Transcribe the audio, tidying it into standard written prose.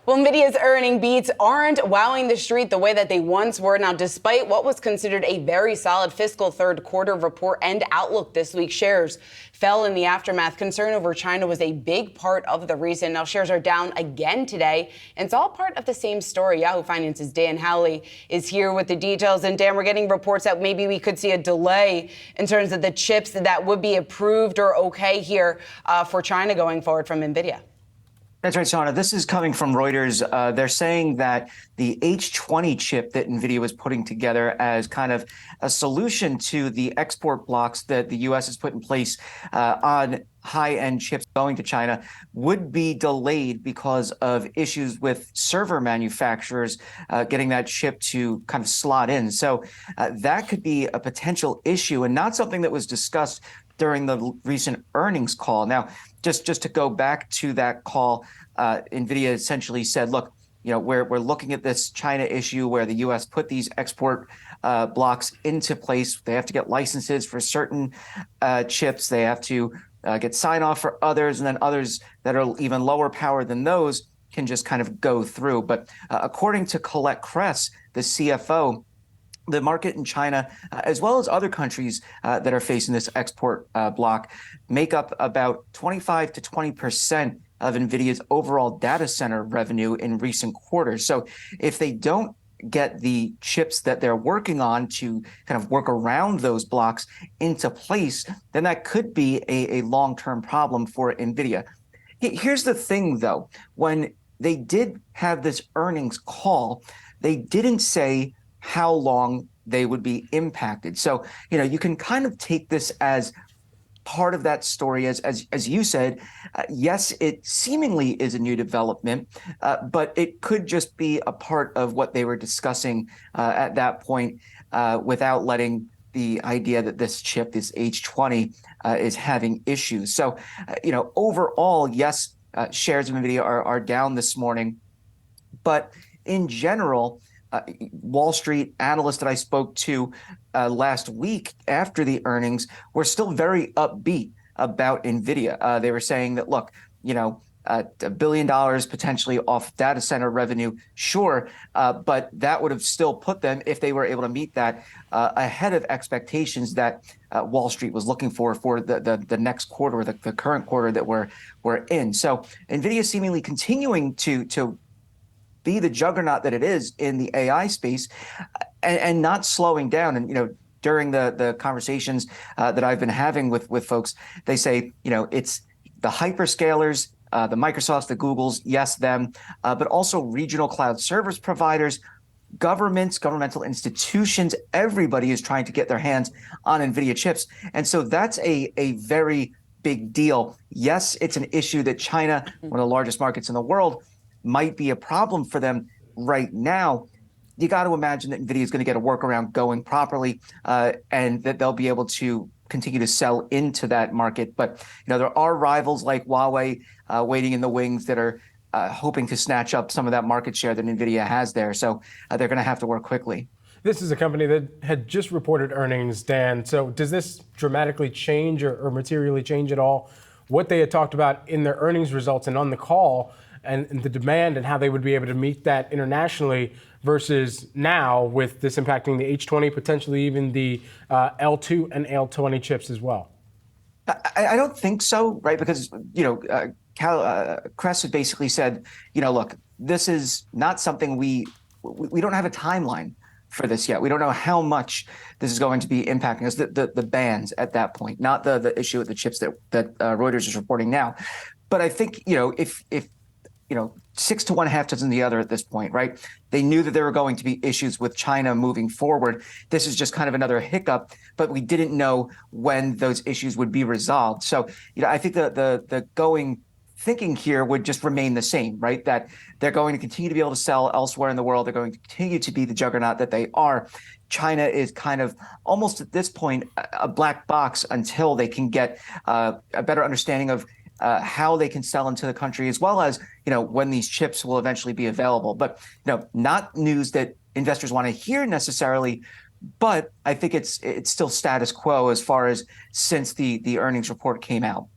Well, Nvidia's earning beats aren't wowing the street the way that they once were. Now, despite what was considered a very solid fiscal third quarter report and outlook this week, shares fell in the aftermath. Concern over China was a big part of the reason. Now, shares are down again today, and it's all part of the same story. Yahoo Finance's Dan Howley is here with the details. And Dan, we're getting reports that maybe we could see a delay in terms of the chips that would be approved or okay here for China going forward from Nvidia. That's right, Sana. This is coming from Reuters. They're saying that the H20 chip that NVIDIA was putting together as kind of a solution to the export blocks that the U.S. has put in place on high-end chips going to China would be delayed because of issues with server manufacturers getting that chip to kind of slot in. So that could be a potential issue and not something that was discussed during the recent earnings call. Now, just to go back to that call, NVIDIA essentially said, look, we're looking at this China issue where the U.S. put these export blocks into place. They have to get licenses for certain chips. They have to get sign off for others, and then others that are even lower power than those can just kind of go through. But according to Colette Kress, the CFO, the market in China, as well as other countries that are facing this export block, make up about 25 to 20% of NVIDIA's overall data center revenue in recent quarters. So if they don't get the chips that they're working on to kind of work around those blocks into place, then that could be a long-term problem for NVIDIA. Here's the thing, though. When they did have this earnings call, they didn't say how long they would be impacted. So, you can kind of take this as part of that story. As you said, yes, it seemingly is a new development, but it could just be a part of what they were discussing at that point without letting the idea that this chip, this H20, is having issues. So, overall, yes, shares of NVIDIA are down this morning, but in general, Wall Street analysts that I spoke to last week after the earnings were still very upbeat about NVIDIA. They were saying that, look, $1 billion potentially off data center revenue, sure, but that would have still put them, if they were able to meet that, ahead of expectations that Wall Street was looking for the next quarter, or the current quarter that we're in. So NVIDIA seemingly continuing to be the juggernaut that it is in the AI space, and not slowing down. And during the conversations that I've been having with folks, they say it's the hyperscalers, the Microsofts, the Googles, yes, them, but also regional cloud service providers, governments, governmental institutions. Everybody is trying to get their hands on NVIDIA chips, and so that's a very big deal. Yes, it's an issue that China, one of the largest markets in the world, might be a problem for them right now. You got to imagine that NVIDIA is going to get a workaround going properly, and that they'll be able to continue to sell into that market. But there are rivals like Huawei waiting in the wings that are hoping to snatch up some of that market share that NVIDIA has there. So they're going to have to work quickly. This is a company that had just reported earnings, Dan. So does this dramatically change or materially change at all what they had talked about in their earnings results and on the call, and the demand and how they would be able to meet that internationally versus now with this impacting the H20, potentially even the L2 and L20 chips as well? I don't think so, right? Because, Kress had basically said, look, this is not something we don't have a timeline for this yet. We don't know how much this is going to be impacting us, the bans at that point, not the issue with the chips that Reuters is reporting now. But I think, if 6 to 1, half dozen the other at this point, right? They knew that there were going to be issues with China moving forward. This is just kind of another hiccup, but we didn't know when those issues would be resolved. So, I think the going thinking here would just remain the same, right? That they're going to continue to be able to sell elsewhere in the world. They're going to continue to be the juggernaut that they are. China is kind of almost at this point a black box until they can get a better understanding of how they can sell into the country, as well as, when these chips will eventually be available. But, not news that investors want to hear necessarily, but I think it's still status quo as far as since the earnings report came out.